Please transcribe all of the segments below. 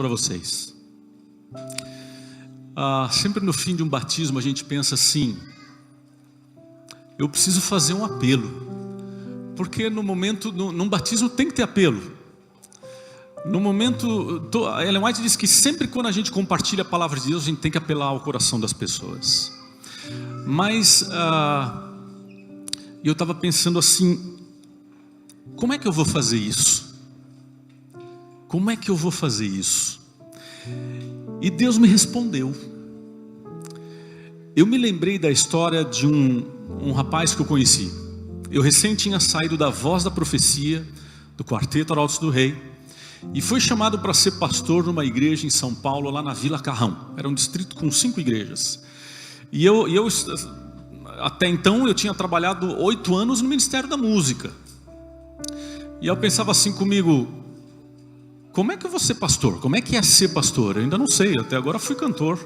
para vocês. Sempre no fim de um batismo a gente pensa assim: eu preciso fazer um apelo, porque no momento, num batismo tem que ter apelo. No momento, Ellen White diz que sempre quando a gente compartilha a palavra de Deus, a gente tem que apelar ao coração das pessoas. Mas eu estava pensando assim: como é que eu vou fazer isso? Como é que eu vou fazer isso? E Deus me respondeu. Eu me lembrei da história de um rapaz que eu conheci. Eu recém tinha saído da Voz da Profecia, do Quarteto Arautos do Rei, e fui chamado para ser pastor numa igreja em São Paulo, lá na Vila Carrão. Era um distrito com 5 igrejas. E eu até então eu tinha trabalhado 8 anos no Ministério da Música. E eu pensava assim comigo: como é que eu vou ser pastor? Como é que é ser pastor? Eu ainda não sei, até agora fui cantor.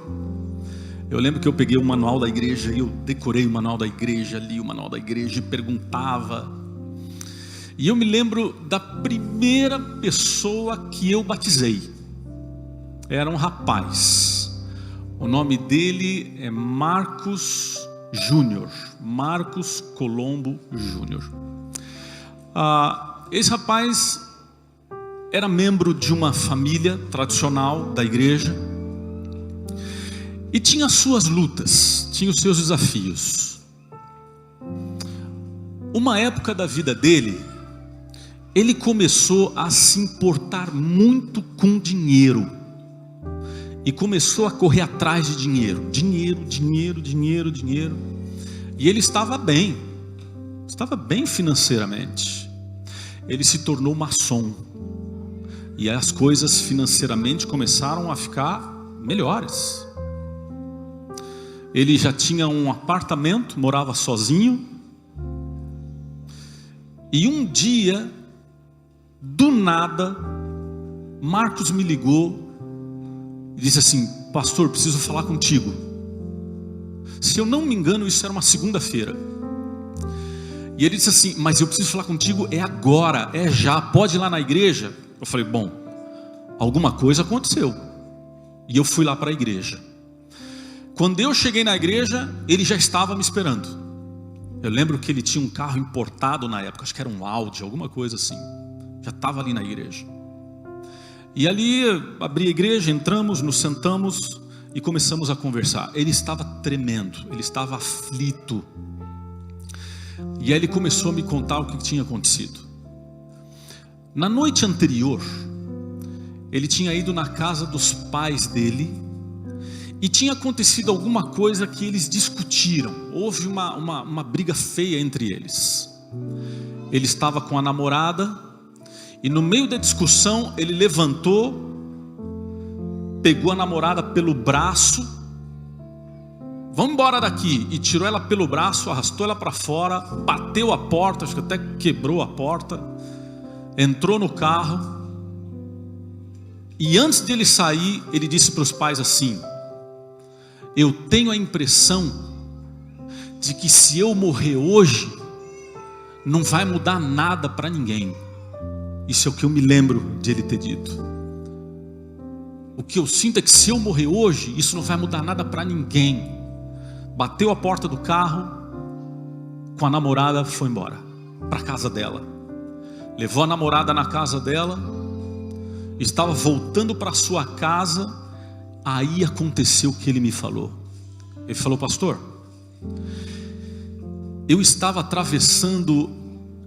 Eu lembro que eu peguei o manual da igreja e eu decorei o manual da igreja, li o manual da igreja e perguntava. E eu me lembro da primeira pessoa que eu batizei. Era um rapaz. O nome dele é Marcos Júnior. Marcos Colombo Júnior. Esse rapaz era membro de uma família tradicional da igreja e tinha suas lutas, tinha os seus desafios. Uma época da vida dele, ele começou a se importar muito com dinheiro e começou a correr atrás de dinheiro. E ele estava bem financeiramente. Ele se tornou maçom. E as coisas financeiramente começaram a ficar melhores. Ele já tinha um apartamento, morava sozinho. E um dia, do nada, Marcos me ligou e disse assim: pastor, preciso falar contigo. Se eu não me engano, isso era uma segunda-feira. E ele disse assim: mas eu preciso falar contigo, é agora, é já, pode ir lá na igreja? Eu falei: bom, alguma coisa aconteceu. E eu fui lá para a igreja. Quando eu cheguei na igreja, ele já estava me esperando. Eu lembro que ele tinha um carro importado na época, acho que era um Audi, alguma coisa assim. Já estava ali na igreja. E ali, abri a igreja, entramos, nos sentamos e começamos a conversar. Ele estava tremendo, ele estava aflito. E aí ele começou a me contar o que tinha acontecido. Na noite anterior, ele tinha ido na casa dos pais dele e tinha acontecido alguma coisa que eles discutiram. Houve uma briga feia entre eles. Ele estava com a namorada e no meio da discussão ele levantou, pegou a namorada pelo braço, vamos embora daqui, e tirou ela pelo braço, arrastou ela para fora, bateu a porta, acho que até quebrou a porta. Entrou no carro e antes de ele sair, ele disse para os pais assim: eu tenho a impressão de que se eu morrer hoje, não vai mudar nada para ninguém. Isso é o que eu me lembro de ele ter dito. O que eu sinto é que se eu morrer hoje, isso não vai mudar nada para ninguém. Bateu a porta do carro, com a namorada, foi embora para a casa dela. Levou a namorada na casa dela, estava voltando para sua casa, aí aconteceu o que ele me falou. Ele falou: pastor, eu estava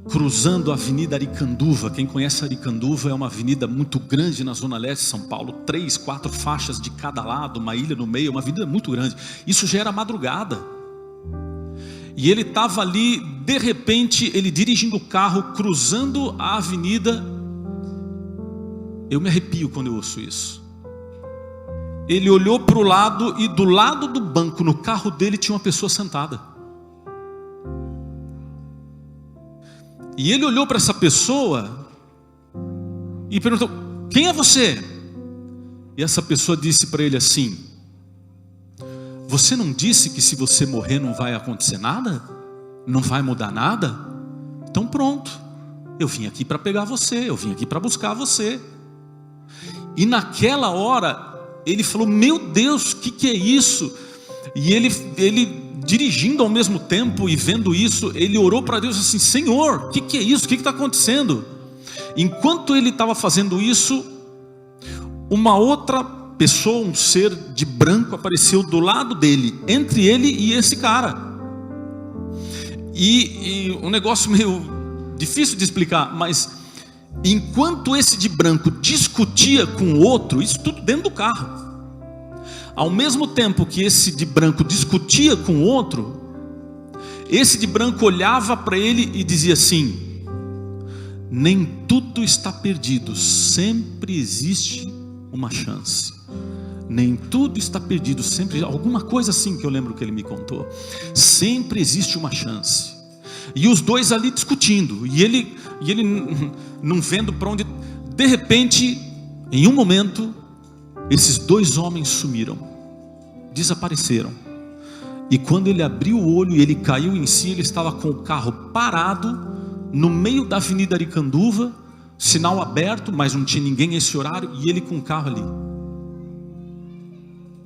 cruzando a Avenida Aricanduva. Quem conhece Aricanduva é uma avenida muito grande na zona leste de São Paulo, 3, 4 faixas de cada lado, uma ilha no meio, uma avenida muito grande. Isso já era madrugada. E ele estava ali, de repente, ele dirigindo o carro, cruzando a avenida. Eu me arrepio quando eu ouço isso. Ele olhou para o lado e do lado do banco, no carro dele, tinha uma pessoa sentada. E ele olhou para essa pessoa e perguntou: quem é você? E essa pessoa disse para ele assim: você não disse que se você morrer não vai acontecer nada? Não vai mudar nada? Então pronto, eu vim aqui para pegar você, eu vim aqui para buscar você. E naquela hora, ele falou: meu Deus, o que é isso? E ele dirigindo ao mesmo tempo e vendo isso, ele orou para Deus assim: Senhor, o que é isso? O que está acontecendo? Enquanto ele estava fazendo isso, uma outra pessoa, um ser de branco, apareceu do lado dele, entre ele e esse cara. E um negócio meio difícil de explicar, mas enquanto esse de branco discutia com o outro, isso tudo dentro do carro, ao mesmo tempo que esse de branco discutia com o outro, esse de branco olhava para ele e dizia assim: nem tudo está perdido, sempre existe uma chance. Nem tudo está perdido, sempre, alguma coisa assim que eu lembro que ele me contou. Sempre existe uma chance. E os dois ali discutindo, e ele não vendo para onde. De repente, em um momento, esses dois homens sumiram, desapareceram. E quando ele abriu o olho e ele caiu em si, ele estava com o carro parado no meio da Avenida Aricanduva, sinal aberto, mas não tinha ninguém nesse horário, e ele com o carro ali.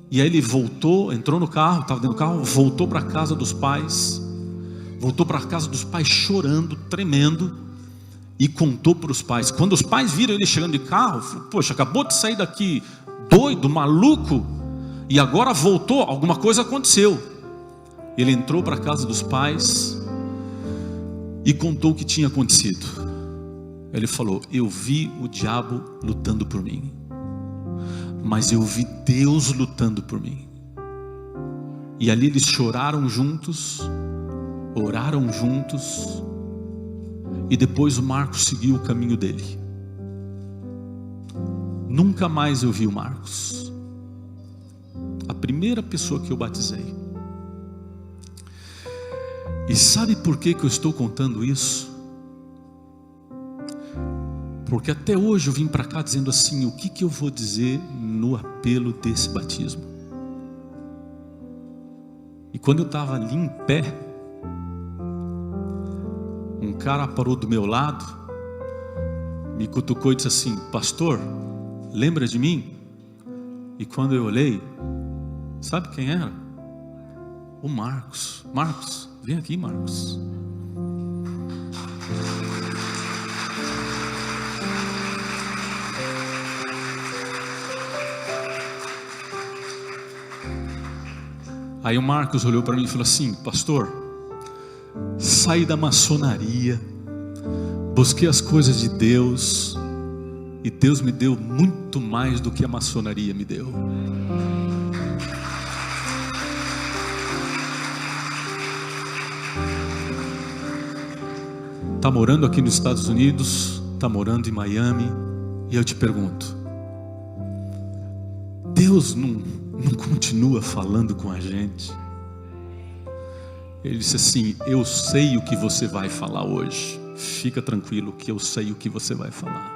E aí ele voltou, entrou no carro, estava dentro do carro, voltou para a casa dos pais, chorando, tremendo, e contou para os pais. Quando os pais viram ele chegando de carro, falaram: poxa, acabou de sair daqui doido, maluco, e agora voltou, alguma coisa aconteceu. Ele entrou para a casa dos pais e contou o que tinha acontecido. Ele falou: eu vi o diabo lutando por mim, mas eu vi Deus lutando por mim. E ali eles choraram juntos, oraram juntos, e depois o Marcos seguiu o caminho dele. Nunca mais eu vi o Marcos. A primeira pessoa que eu batizei. E sabe por que eu estou contando isso? Porque até hoje eu vim para cá dizendo assim: o que eu vou dizer no apelo desse batismo? E quando eu estava ali em pé, um cara parou do meu lado, me cutucou e disse assim: pastor, lembra de mim? E quando eu olhei, sabe quem era? O Marcos. Marcos, vem aqui, Marcos. Aí o Marcos olhou para mim e falou assim: pastor, saí da maçonaria, busquei as coisas de Deus, e Deus me deu muito mais do que a maçonaria me deu. Está morando aqui nos Estados Unidos, está morando em Miami, e eu te pergunto: Deus não continua falando com a gente? Ele disse assim: eu sei o que você vai falar hoje, fica tranquilo que eu sei o que você vai falar.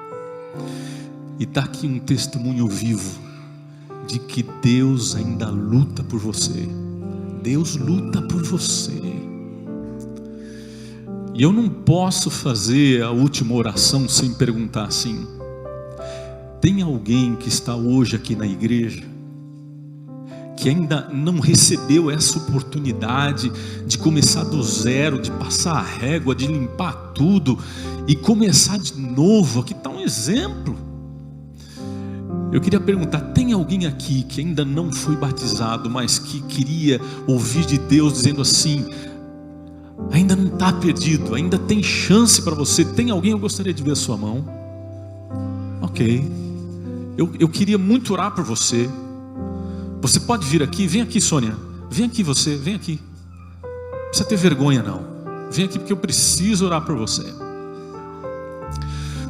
E está aqui um testemunho vivo de que Deus ainda luta por você. Deus luta por você. E eu não posso fazer a última oração sem perguntar assim: tem alguém que está hoje aqui na igreja que ainda não recebeu essa oportunidade de começar do zero, de passar a régua, de limpar tudo e começar de novo? Aqui está um exemplo. Eu queria perguntar: tem alguém aqui que ainda não foi batizado, mas que queria ouvir de Deus dizendo assim: ainda não está perdido, ainda tem chance para você? Tem alguém? Eu gostaria de ver a sua mão. Ok, eu queria muito orar por você. Você pode vir aqui, vem aqui, Sônia, vem aqui você, vem aqui. Não precisa ter vergonha não, vem aqui porque eu preciso orar por você.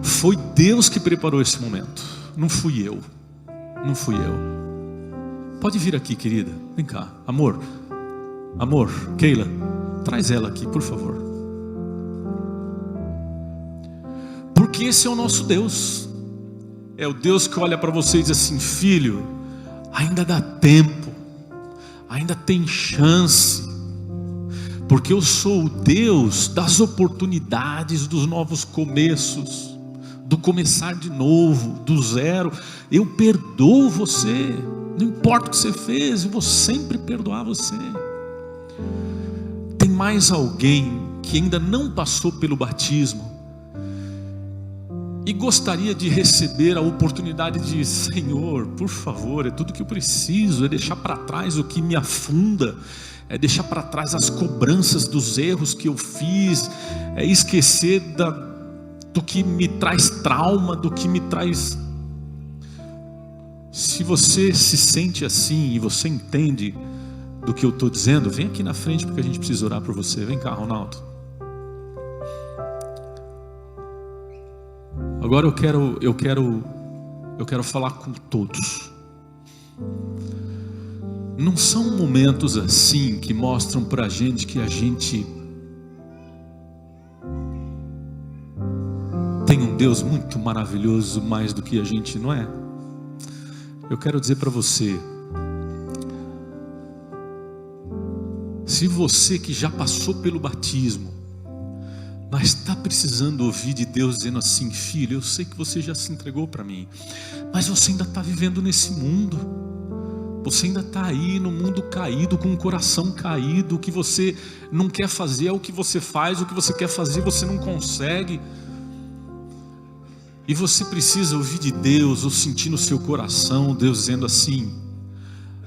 Foi Deus que preparou esse momento, não fui eu. Pode vir aqui, querida, vem cá. Amor, Keila, traz ela aqui, por favor. Porque esse é o nosso Deus. É o Deus que olha para você e diz assim: filho, ainda dá tempo, ainda tem chance, porque eu sou o Deus das oportunidades, dos novos começos. do começar de novo, do zero. Eu perdoo você, não importa o que você fez, eu vou sempre perdoar você. Tem mais alguém que ainda não passou pelo batismo e gostaria de receber a oportunidade de: Senhor, por favor, é tudo que eu preciso, é deixar para trás o que me afunda, é deixar para trás as cobranças dos erros que eu fiz, é esquecer do que me traz trauma, do que me traz... Se você se sente assim e você entende do que eu estou dizendo, vem aqui na frente, porque a gente precisa orar por você. Vem cá, Ronaldo. Agora eu quero falar com todos. Não são momentos assim que mostram pra gente que a gente tem um Deus muito maravilhoso, mais do que a gente, não é? Eu quero dizer para você, se você que já passou pelo batismo, mas está precisando ouvir de Deus dizendo assim: filho, eu sei que você já se entregou para mim, mas você ainda está vivendo nesse mundo, você ainda está aí no mundo caído, com o coração caído, o que você não quer fazer é o que você faz, o que você quer fazer você não consegue, e você precisa ouvir de Deus, ou sentir no seu coração Deus dizendo assim: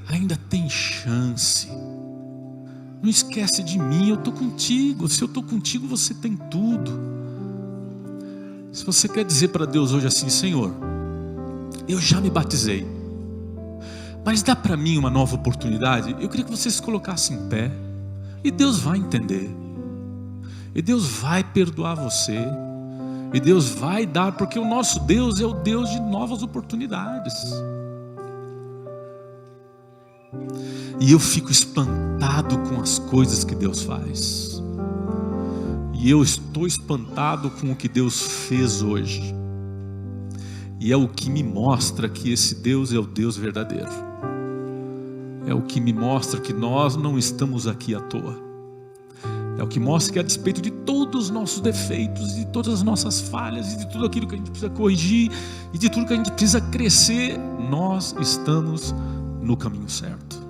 ainda tem chance, não esquece de mim, eu estou contigo. Se eu estou contigo, você tem tudo. Se você quer dizer para Deus hoje assim: Senhor, eu já me batizei, mas dá para mim uma nova oportunidade, eu queria que você se colocasse em pé, e Deus vai entender, e Deus vai perdoar você, e Deus vai dar, porque o nosso Deus é o Deus de novas oportunidades. E eu fico espantado com as coisas que Deus faz. E eu estou espantado com o que Deus fez hoje. E é o que me mostra que esse Deus é o Deus verdadeiro. É o que me mostra que nós não estamos aqui à toa. É o que mostra que, a despeito de todos os nossos defeitos, de todas as nossas falhas, e de tudo aquilo que a gente precisa corrigir, e de tudo que a gente precisa crescer, nós estamos no caminho certo.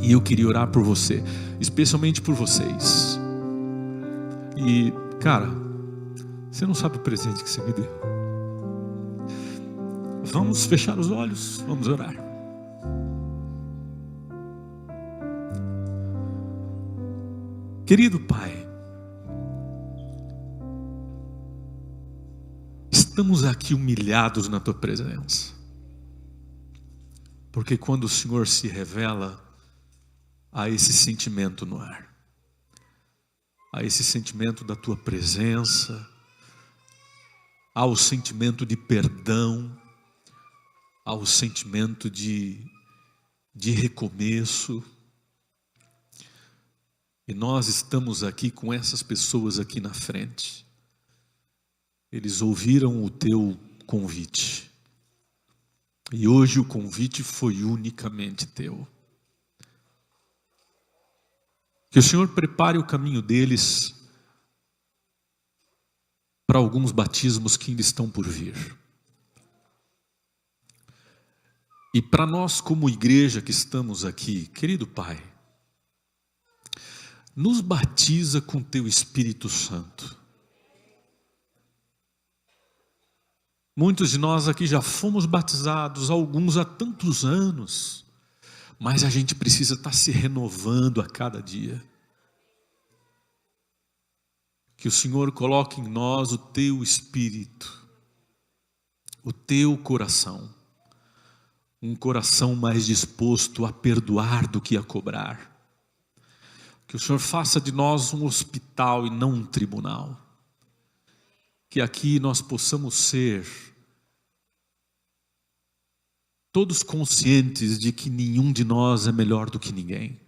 E eu queria orar por você, especialmente por vocês. E, cara, você não sabe o presente que você me deu. Vamos fechar os olhos, vamos orar. Querido Pai, estamos aqui humilhados na Tua presença, porque quando o Senhor se revela, há esse sentimento no ar, há esse sentimento da Tua presença, há o sentimento de perdão, há o sentimento de recomeço. E nós estamos aqui com essas pessoas aqui na frente. Eles ouviram o Teu convite, e hoje o convite foi unicamente Teu. Que o Senhor prepare o caminho deles para alguns batismos que ainda estão por vir. E para nós como igreja que estamos aqui, querido Pai, nos batiza com Teu Espírito Santo. Muitos de nós aqui já fomos batizados, alguns há tantos anos, mas a gente precisa estar se renovando a cada dia. Que o Senhor coloque em nós o Teu Espírito, o Teu coração, um coração mais disposto a perdoar do que a cobrar. Que o Senhor faça de nós um hospital e não um tribunal. Que aqui nós possamos ser todos conscientes de que nenhum de nós é melhor do que ninguém,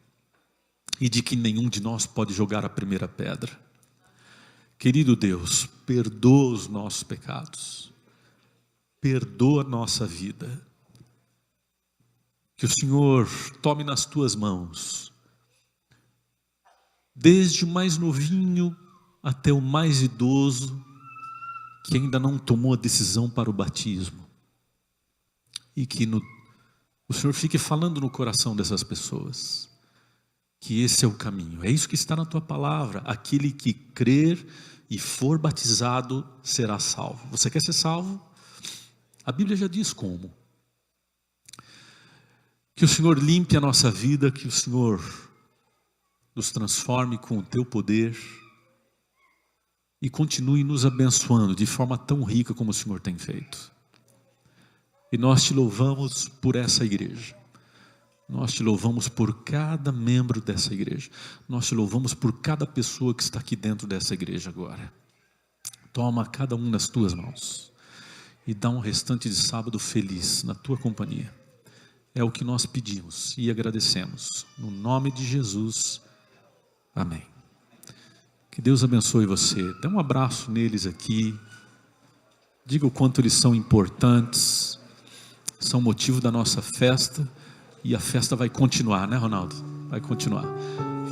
e de que nenhum de nós pode jogar a primeira pedra. Querido Deus, perdoa os nossos pecados, perdoa a nossa vida. Que o Senhor tome nas Tuas mãos, desde o mais novinho até o mais idoso, que ainda não tomou a decisão para o batismo, e que o Senhor fique falando no coração dessas pessoas, que esse é o caminho. É isso que está na tua palavra: aquele que crer e for batizado será salvo. Você quer ser salvo? A Bíblia já diz como. Que o Senhor limpe a nossa vida, que o Senhor nos transforme com o teu poder e continue nos abençoando de forma tão rica como o Senhor tem feito. E nós te louvamos por essa igreja. Nós te louvamos por cada membro dessa igreja. Nós te louvamos por cada pessoa que está aqui dentro dessa igreja agora. Toma cada um nas tuas mãos e dá um restante de sábado feliz na tua companhia. É o que nós pedimos e agradecemos. No nome de Jesus. Amém. Que Deus abençoe você. Dê um abraço neles aqui. Diga o quanto eles são importantes. São motivo da nossa festa. E a festa vai continuar, né, Ronaldo? Vai continuar.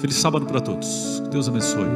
Feliz sábado para todos. Que Deus abençoe.